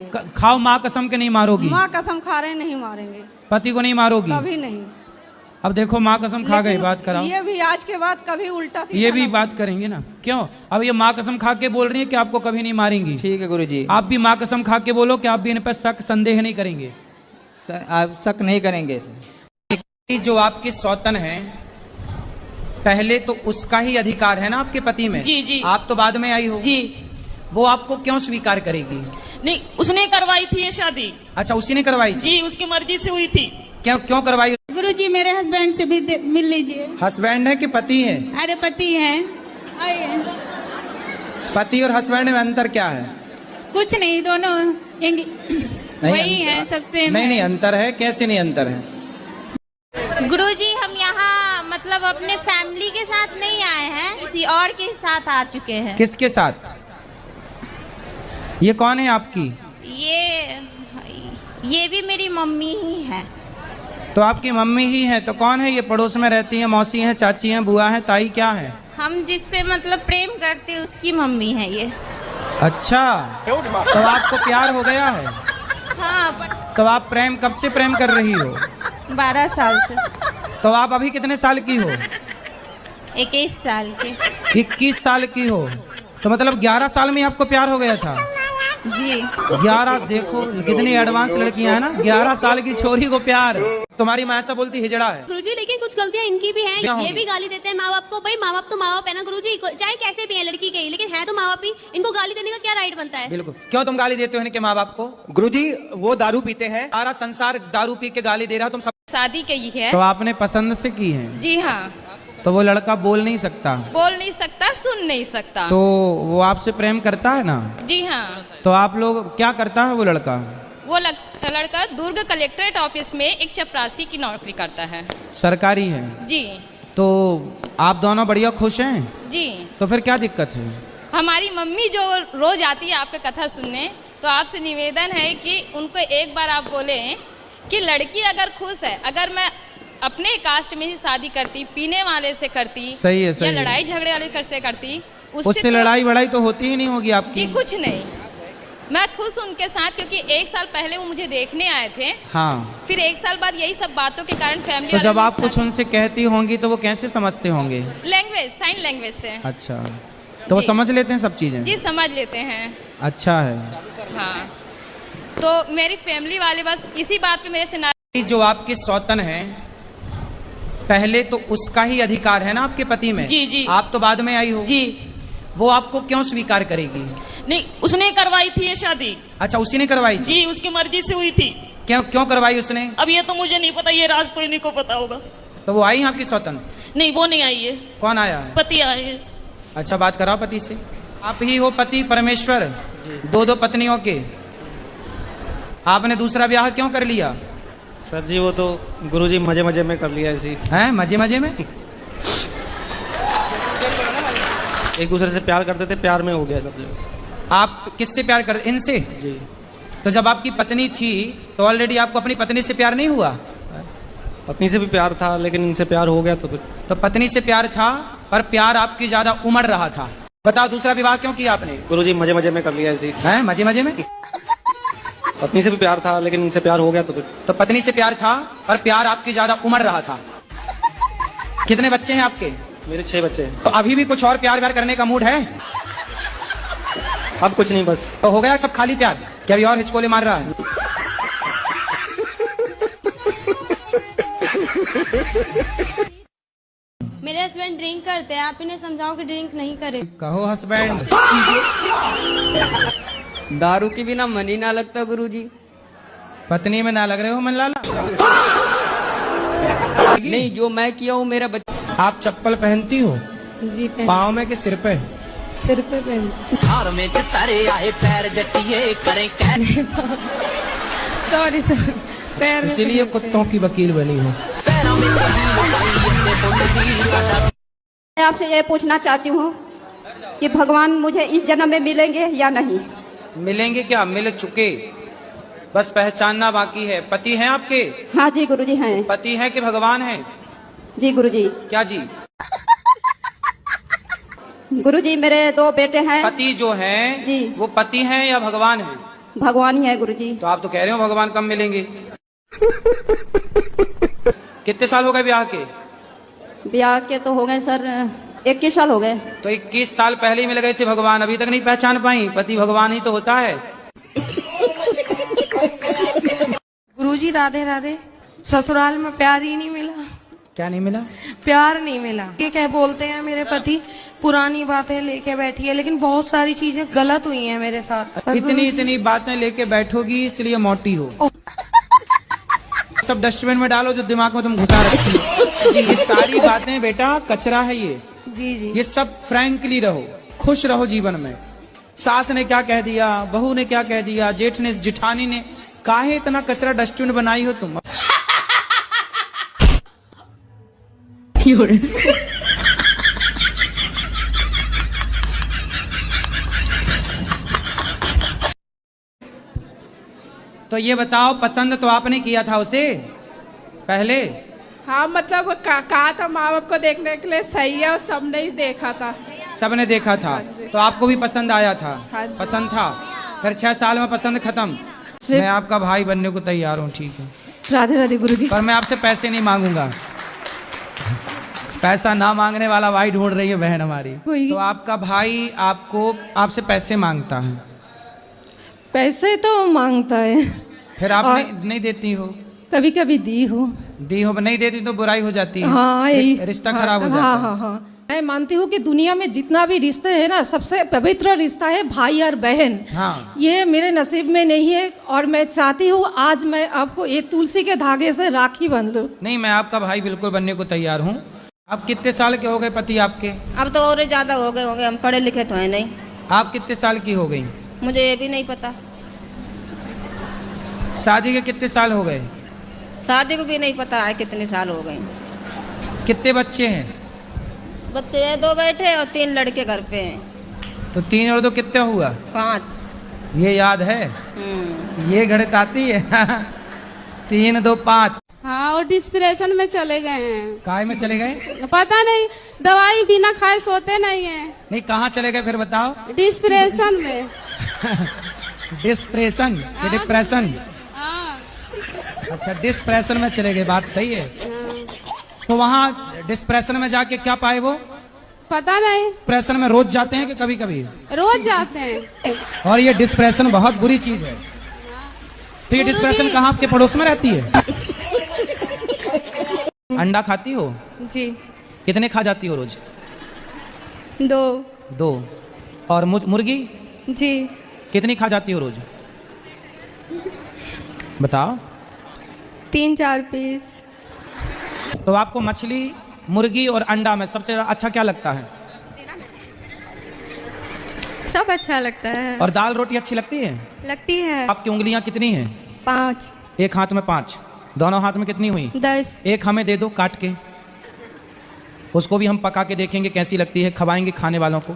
खाओ माँ कसम के नहीं मारोगी। माँ कसम खा रहे नहीं मारेंगे, पति को नहीं मारोगी कभी नहीं। अब देखो माँ कसम खा गई, लेकिन बात कराओ। ये भी आज के बाद कभी उल्टा सीधा ये भी ना बात करेंगे ना, क्यों? अब ये माँ कसम खा के बोल रही है कि आपको कभी नहीं मारेंगी। ठीक है गुरुजी। आप भी माँ कसम खा के बोलो कि आप भी इन पर शक संदेह नहीं करेंगे। आप शक नहीं करेंगे। जो आपकी सौतन है, पहले तो उसका ही अधिकार है ना आपके पति में। जी जी। आप तो बाद में आई हो जी। वो आपको क्यों स्वीकार करेगी? नहीं, उसने करवाई थी ये शादी। अच्छा, उसी ने करवाई थी? जी, उसकी मर्जी से हुई थी। क्यों क्यों करवाई? गुरुजी मेरे हस्बैंड से भी मिल लीजिए। हस्बैंड है कि पति है? अरे पति है। आइए। पति और हस्बैंड में अंतर क्या है? कुछ नहीं, दोनों वही है, सबसे नहीं, अंतर है। कैसे नहीं अंतर है? गुरुजी हम यहाँ मतलब अपने फैमिली के साथ नहीं आए हैं, किसी और के साथ आ चुके हैं। किसके साथ? ये कौन है आपकी? ये भी मेरी मम्मी ही है। तो आपकी मम्मी ही है तो कौन है ये? पड़ोस में रहती है, मौसी है, चाची है, बुआ है, ताई, क्या है? हम जिससे मतलब प्रेम करते हैं उसकी मम्मी है ये। अच्छा, तो आपको प्यार हो गया है? हाँ, तो आप प्रेम कब से प्रेम कर रही हो? 12 साल से। तो आप अभी कितने साल की हो? 21 साल के। 21 साल की हो तो मतलब 11 साल में आपको प्यार हो गया था? जी। 11, देखो कितनी एडवांस लड़कियां हैं ना, 11 साल की छोरी को प्यार। तुम्हारी माँ ऐसा बोलती हिजड़ा है। गुरुजी लेकिन कुछ गलतियां इनकी भी क्या हैं। ये होंगी? भी गाली देते हैं माँ बाप को। भाई माँ बाप तो माँ बाप है ना गुरुजी, चाहे कैसे भी है लड़की के ही, लेकिन है तो माँ बाप ही। इनको गाली देने का क्या राइट बनता है? बिल्कुल। क्यों तुम गाली देते हो इनके माँ बाप को? गुरुजी वो दारू पीते हैं। सारा संसार दारू पी के गाली दे रहा, तुम सब। शादी की है। तो आपने पसंद से की है? जी हाँ। तो वो लड़का बोल नहीं सकता? बोल नहीं सकता, सुन नहीं सकता। तो वो आपसे प्रेम करता है ना? जी हाँ। तो आप लोग क्या करता है वो लड़का? वो लड़का दुर्ग कलेक्ट्रेट ऑफिस में एक चपरासी की नौकरी करता है। सरकारी है? जी। तो आप दोनों बढ़िया खुश हैं? जी। तो फिर क्या दिक्कत है? हमारी मम्मी जो रोज आती है आपका कथा सुनने, तो आपसे निवेदन है कि उनको एक बार आप बोले कि लड़की अगर खुश है, अगर मैं अपने कास्ट में ही शादी करती, पीने वाले से करती, सही है, सही या है। लड़ाई झगड़े वाले से करती, उससे तो, लड़ाई वड़ाई तो होती ही नहीं होगी आपकी? जी कुछ नहीं। मैं खुश उनके साथ, क्योंकि 1 साल पहले वो मुझे देखने आए थे। हाँ। फिर 1 साल बाद यही सब बातों के कारण फैमिली तो जब आप कुछ उनसे कहती होंगी तो वो कैसे समझते होंगे? लैंग्वेज, साइन लैंग्वेज से। अच्छा, तो वो समझ लेते हैं सब चीजें? जी समझ लेते हैं। अच्छा है। हाँ, तो मेरी फैमिली वाले बस इसी बात पे मेरे से ना। जो आपकी सौतन है, पहले तो उसका ही अधिकार है ना आपके पति में। जी जी। आप तो बाद में आई हो। जी। वो आपको क्यों स्वीकार करेगी? नहीं, उसने करवाई थी ये शादी। अच्छा, उसी ने करवाई थी? जी, उसकी मर्जी से हुई थी। क्यों क्यों करवाई उसने? अब ये तो मुझे नहीं पता, ये राज तो इन्हीं को पता होगा। तो वो आई आपकी सौतन? नहीं, वो नहीं आई है। कौन आया है? पति आए हैं। अच्छा, बात कराओ पति से। आप ही हो पति परमेश्वर, 2 पत्नियों के। आपने दूसरा ब्याह क्यों कर लिया? सर जी वो तो गुरुजी मजे मजे में कर लिया ऐसी। हैं? मजे मजे में? एक दूसरे से प्यार करते थे, प्यार में हो गया सब जगह। आप किससे प्यार करते? इनसे? जी। तो जब आपकी पत्नी थी तो ऑलरेडी आपको अपनी पत्नी से प्यार नहीं हुआ? पत्नी से भी प्यार था, लेकिन इनसे प्यार हो गया तो फिर। तो पत्नी से प्यार था पर प्यार आपकी ज्यादा उमड़ रहा था। बताओ दूसरा विवाह क्यों किया आपने? गुरुजी मजे मजे में कर लिया ऐसी। हैं? मजे मजे में? पत्नी से भी प्यार था, लेकिन इनसे प्यार हो गया तो फिर। तो पत्नी से प्यार था पर प्यार आपकी ज्यादा उमड़ रहा था। कितने बच्चे हैं आपके? मेरे 6 बच्चे हैं। तो अभी भी कुछ और प्यार व्यार करने का मूड है? अब कुछ नहीं, बस। तो हो गया सब खाली प्यार? क्या अभी और हिचकोले मार रहा है? मेरे हस्बैंड ड्रिंक करते हैं, आप इन्हें समझाओ कि ड्रिंक नहीं करे। कहो हस्बैंड। दारू के बिना मन ही ना लगता गुरुजी। पत्नी में ना लग रहे हो मन लाला? नहीं, जो मैं किया हूँ मेरा बच्चा। आप चप्पल पहनती हो? जी पाँव में कि सिर पे? सिर पे पहन। सॉरी सर, पैर में। इसीलिए कुत्तों की वकील बनी हो। मैं आपसे ये पूछना चाहती हूँ कि भगवान मुझे इस जन्म में मिलेंगे या नहीं? मिलेंगे क्या? मिल चुके, बस पहचानना बाकी है। पति हैं आपके? हाँ जी गुरुजी हैं। पति हैं कि भगवान हैं? जी गुरुजी। क्या जी? गुरुजी मेरे 2 बेटे हैं। पति जो हैं जी, वो पति हैं या भगवान हैं? भगवान ही है गुरुजी। तो आप तो कह रहे हो भगवान कब मिलेंगे। कितने साल हो गए ब्याह के? ब्याह के तो हो गए सर 21 साल हो गए। तो 21 साल पहले ही मिल गए थे भगवान, अभी तक नहीं पहचान पाई? पति भगवान ही तो होता है। गुरुजी राधे राधे। ससुराल में प्यार ही नहीं मिला। क्या नहीं मिला? प्यार नहीं मिला। ये क्या बोलते हैं मेरे पति पुरानी बातें लेके बैठी है, लेकिन बहुत सारी चीजें गलत हुई हैं मेरे साथ। इतनी बातें लेके बैठोगी इसलिए मोटी हो। सब डस्टबिन में डालो जो दिमाग में तुम घुसा रखी हो। ये सारी बातें बेटा कचरा है ये। जी जी। ये सब फ्रैंकली रहो, खुश रहो जीवन में। सास ने क्या कह दिया, बहू ने क्या कह दिया, जेठ ने, जिठानी ने, काहे इतना कचरा डस्टबिन बनाई हो तुम? तो ये बताओ, पसंद तो आपने किया था उसे पहले? हाँ मतलब कहा था माँ बाप को देखने के लिए सही है और सबने ही देखा था। सबने देखा था तो आपको भी पसंद आया था? हाँ जी। पसंद था, फिर 6 साल में पसंद खत्म। मैं आपका भाई बनने को तैयार हूँ, ठीक है? राधे राधे गुरुजी। पर मैं आपसे पैसे नहीं मांगूंगा। पैसा ना मांगने वाला भाई ढूंढ रही है बहन हमारी। तो आपका भाई आपसे पैसे मांगता है? पैसे तो मांगता है। फिर आप नहीं देती हो? कभी कभी दी हो। नहीं देती तो बुराई हो जाती है। हाँ, रिश्ता खराब हो जाता है। हाँ। मैं मानती हूँ कि दुनिया में जितना भी रिश्ते है ना, सबसे पवित्र रिश्ता है भाई और बहन। हाँ। ये मेरे नसीब में नहीं है और मैं चाहती हूँ आज मैं आपको ये तुलसी के धागे से राखी बंध लूं। नहीं, मैं आपका भाई बिल्कुल बनने को तैयार हूँ। आप कितने साल के हो गए पति आपके? अब तो और ज्यादा हो गए होंगे, हम पढ़े लिखे तो है नहीं। आप कितने साल की हो गई? मुझे ये भी नहीं पता। शादी के कितने साल हो गए? शादी को भी नहीं पता है कितने साल हो गए। कितने बच्चे हैं? बच्चे 2 बैठे और 3 लड़के घर पे हैं। तो 3 और 2 कितने हुआ? 5। ये याद है? ये गणित आती है? 3 2 5। हाँ, और डिस्प्रेशन में चले गए हैं। काय में चले गए? पता नहीं, दवाई बिना खाए सोते नहीं है। नहीं, कहाँ चले गए फिर बताओ? डिस्प्रेशन में। डिस्प्रेशन या डिप्रेशन? हाँ। अच्छा, डिस्प्रेशन में चले गए, बात सही है। तो वहाँ डिस्प्रेशन में जाके क्या पाए वो? पता नहीं। डिप्रेशन में रोज जाते हैं कि कभी कभी? रोज जाते हैं। और ये डिस्प्रेशन बहुत बुरी चीज है। तो ये डिस्प्रेशन कहाँ आपके पड़ोस में रहती है? अंडा खाती हो? जी। कितने खा जाती हो रोज? 2। और मुर्गी जी। कितनी खा जाती हो रोज? बताओ। 3-4 पीस। तो आपको मछली, मुर्गी और अंडा में सबसे अच्छा क्या लगता है? सब अच्छा लगता है। और दाल रोटी अच्छी लगती है? लगती है। आपकी उंगलियां कितनी हैं? 5। एक हाथ में 5, दोनों हाथ में कितनी हुई? 10। एक हमें दे दो काट के, उसको भी हम पका के देखेंगे कैसी लगती है, खवाएंगे खाने वालों को।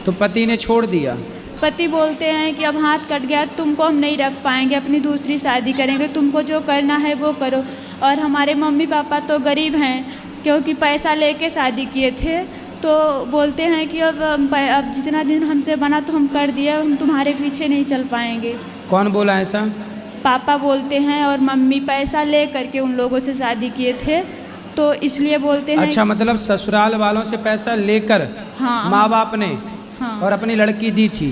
तो पति ने छोड़ दिया। पति बोलते हैं कि अब हाथ कट गया, तुमको हम नहीं रख पाएंगे, अपनी दूसरी शादी करेंगे, तुमको जो करना है वो करो। और हमारे मम्मी पापा तो गरीब हैं, क्योंकि पैसा लेके शादी किए थे। तो बोलते हैं कि अब जितना दिन हमसे बना तो हम कर दिए, हम तुम्हारे पीछे नहीं चल पाएंगे। कौन बोला ऐसा? पापा बोलते हैं, और मम्मी पैसा ले करके उन लोगों से शादी किए थे, तो इसलिए बोलते हैं। अच्छा, मतलब ससुराल वालों से पैसा लेकर हाँ, माँ बाप ने हाँ, और अपनी लड़की दी थी,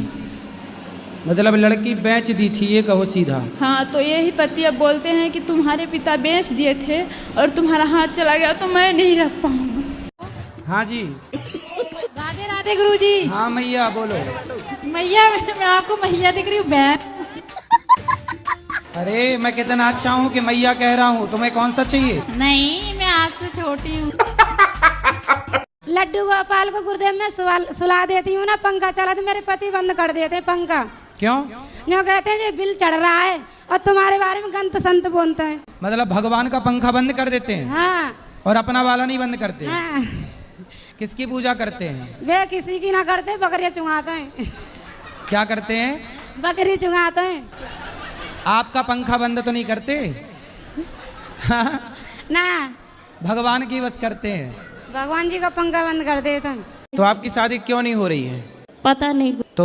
मतलब लड़की बेच दी थी, ये कहो सीधा। हाँ, तो यही पति अब बोलते हैं कि तुम्हारे पिता बेच दिए थे और तुम्हारा हाथ चला गया तो मैं नहीं रख पाऊंगा। हाँ जी। राधे राधे गुरुजी। हाँ मैया बोलो। मैया, मैं आपको मैया दिख रही हूँ बहन। अरे मैं कितना अच्छा हूँ कि मैया कह रहा हूँ, तुम्हें कौन सा चाहिए? नहीं, मैं आपसे छोटी हूँ। लड्डू गोपाल को गुरुदेव में सुला देती हूँ ना, पंखा चला तो मेरे पति बंद कर देते हैं पंखा। क्यों? जो कहते हैं ये बिल चढ़ रहा है और तुम्हारे बारे में गंत संत बोलते हैं। मतलब भगवान का पंखा बंद कर देते हैं? हाँ। और अपना वाला नहीं बंद करते? हाँ। किसकी पूजा करते हैं? वे किसी की ना करते, बकरियाँ चुंगाते हैं। क्या करते हैं? बकरी चुंगाते हैं। आपका पंखा बंद तो नहीं करते? ना, भगवान की बस करते हैं। भगवान जी का पंखा बंद कर देते हैं। तो आपकी शादी क्यों नहीं हो रही है? पता नहीं। तो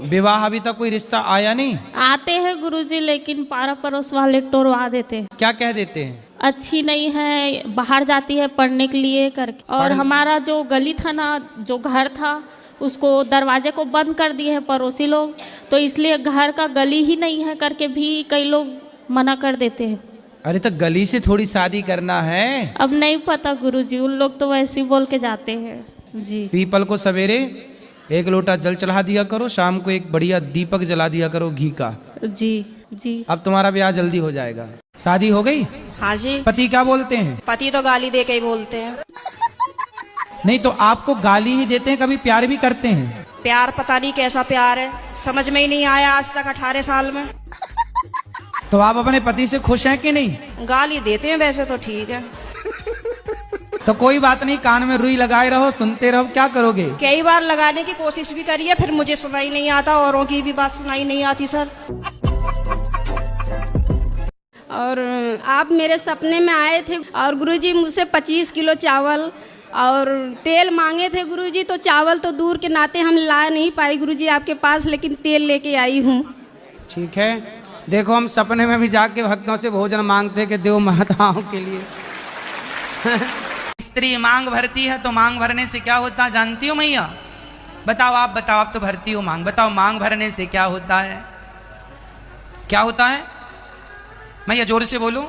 विवाह अभी तक कोई रिश्ता आया नहीं? आते हैं गुरुजी, लेकिन पारा पड़ोस वाले टोरवा देते हैं। क्या कह देते हैं? अच्छी नहीं है, बाहर जाती है पढ़ने के लिए करके। और हमारा जो गली था ना, जो घर था, उसको दरवाजे को बंद कर दिए हैं पड़ोसी लोग, तो इसलिए घर का गली ही नहीं है करके भी कई लोग मना कर देते हैं। अरे तो गली से थोड़ी शादी करना है। अब नहीं पता गुरुजी, उन लोग तो वैसे ही बोल के जाते हैं जी। पीपल को सवेरे 1 लोटा जल चढ़ा दिया करो, शाम को एक बढ़िया दीपक जला दिया करो घी का। जी जी। अब तुम्हारा ब्याह जल्दी हो जाएगा। शादी हो गई? हाँ जी। पति क्या बोलते हैं? पति तो गाली दे के ही बोलते हैं। नहीं तो आपको गाली ही देते हैं, कभी प्यार भी करते हैं? प्यार पता नहीं कैसा प्यार है, समझ में ही नहीं आया आज तक 18 साल में। तो आप अपने पति से खुश हैं कि नहीं? गाली देते हैं वैसे तो ठीक है। तो कोई बात नहीं, कान में रुई लगाए रहो, सुनते रहो, क्या करोगे? कई बार लगाने की कोशिश भी करी है, फिर मुझे सुनाई नहीं आता, औरों की भी बात सुनाई नहीं आती सर। और आप मेरे सपने में आए थे और गुरुजी मुझसे 25 किलो चावल और तेल मांगे थे गुरुजी, तो चावल तो दूर के नाते हम ला नहीं पाए गुरुजी आपके पास, लेकिन तेल लेके आई हूँ। ठीक है, देखो हम सपने में भी जाके भक्तों से भोजन मांगते कि देव माताओं के लिए। स्त्री मांग भरती है तो मांग भरने से क्या होता है जानती हो मैया? बताओ, आप बताओ, आप तो भरती हो मांग, बताओ मांग भरने से क्या होता है? क्या होता है मैया? जोर से बोलो।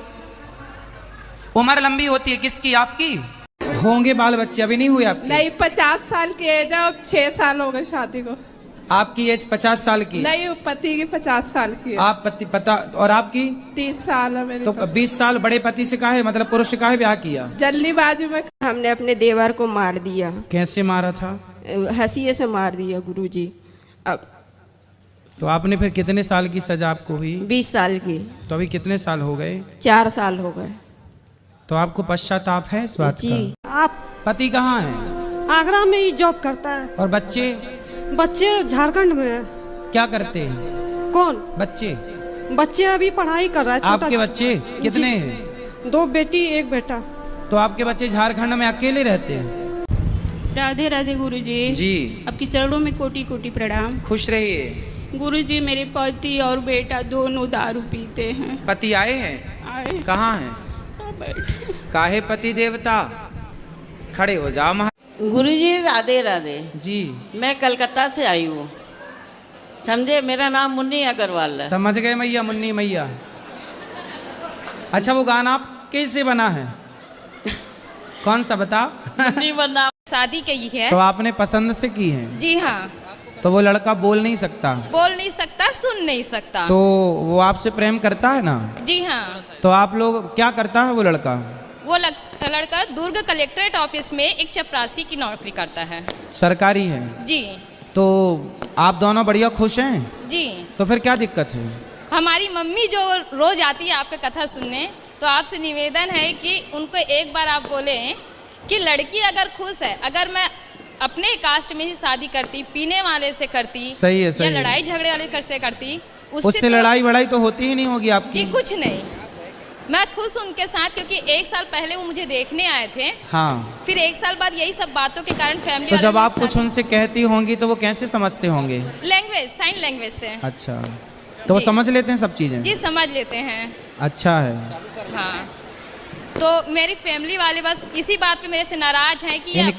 उम्र लंबी होती है किसकी? आपकी? होंगे बाल बच्चे? अभी नहीं हुए आपके? नहीं, 50 साल की एज है, अब 6 साल हो गए शादी को। आपकी एज 50 साल की? नहीं, पति की 50 साल की है। आप पति पता, और आपकी? 30 साल है मेरी। तो 20 साल बड़े पति से काहे, मतलब पुरुष से काहे ब्याह किया? जल्दीबाजी में हमने अपने देवर को मार दिया। कैसे मारा था? हंसिए से मार दिया गुरुजी। अब तो आपने फिर कितने साल की सजा आपको हुई? 20 साल की। तो अभी कितने साल हो गए? 4 साल हो गए। तो आपको पश्चाताप है इस बात जी। का? आप पति कहाँ है? आगरा में ही जॉब करता है। और बच्चे? बच्चे झारखंड में है। क्या करते हैं? कौन बच्चे? बच्चे अभी पढ़ाई कर रहा है। आपके बच्चे कितने हैं? 2 बेटी 1 बेटा। तो आपके बच्चे झारखंड में अकेले रहते हैं? राधे राधे गुरुजी। जी। आपके चरणों में कोटि कोटि प्रणाम। खुश रहिए। गुरुजी, मेरे पति और बेटा दोनों दारू पीते हैं। पति आए हैं? आए। कहाँ हैं? काहे पति देवता? खड़े हो जाओ। गुरुजी राधे राधे जी। मैं कलकत्ता से आई हूँ, समझे? मेरा नाम मुन्नी अग्रवाल है। समझ गए मैया, मुन्नी मैया। अच्छा, वो गाना आप कैसे बना है? कौन सा बताओ? मुन्नी बना। शादी की है। तो आपने पसंद से की है? जी हाँ। तो वो लड़का बोल नहीं सकता? बोल नहीं सकता, सुन नहीं सकता। तो वो आपसे प्रेम करता है ना? जी हाँ। तो आप लोग क्या करता है वो लड़का? वो लड़का दुर्ग कलेक्ट्रेट ऑफिस में एक चपरासी की नौकरी करता है। सरकारी है? जी। तो आप दोनों बढ़िया खुश हैं? जी। तो फिर क्या दिक्कत है? हमारी मम्मी जो रोज आती है आपका कथा सुनने, तो आपसे निवेदन है कि उनको एक बार आप बोले कि लड़की अगर खुश है, अगर मैं अपने कास्ट में ही शादी करती, पीने वाले से करती, सही है, सही या है। लड़ाई झगड़े वाले से करती, उससे लड़ाई वड़ाई तो होती ही नहीं होगी आपकी? जी कुछ नहीं, मैं खुश उनके साथ, क्योंकि 1 साल पहले वो मुझे देखने आए थे। हाँ। फिर 1 साल बाद यही सब बातों के कारण फैमिली तो जब आप कुछ उनसे कहती होंगी तो वो कैसे समझते होंगे? लैंग्वेज, साइन लैंग्वेज से। अच्छा, तो वो समझ लेते हैं सब चीजें? जी समझ लेते हैं। अच्छा है। हाँ, तो मेरी फैमिली वाले बस इसी बात पे मेरे से नाराज हैं कि इनके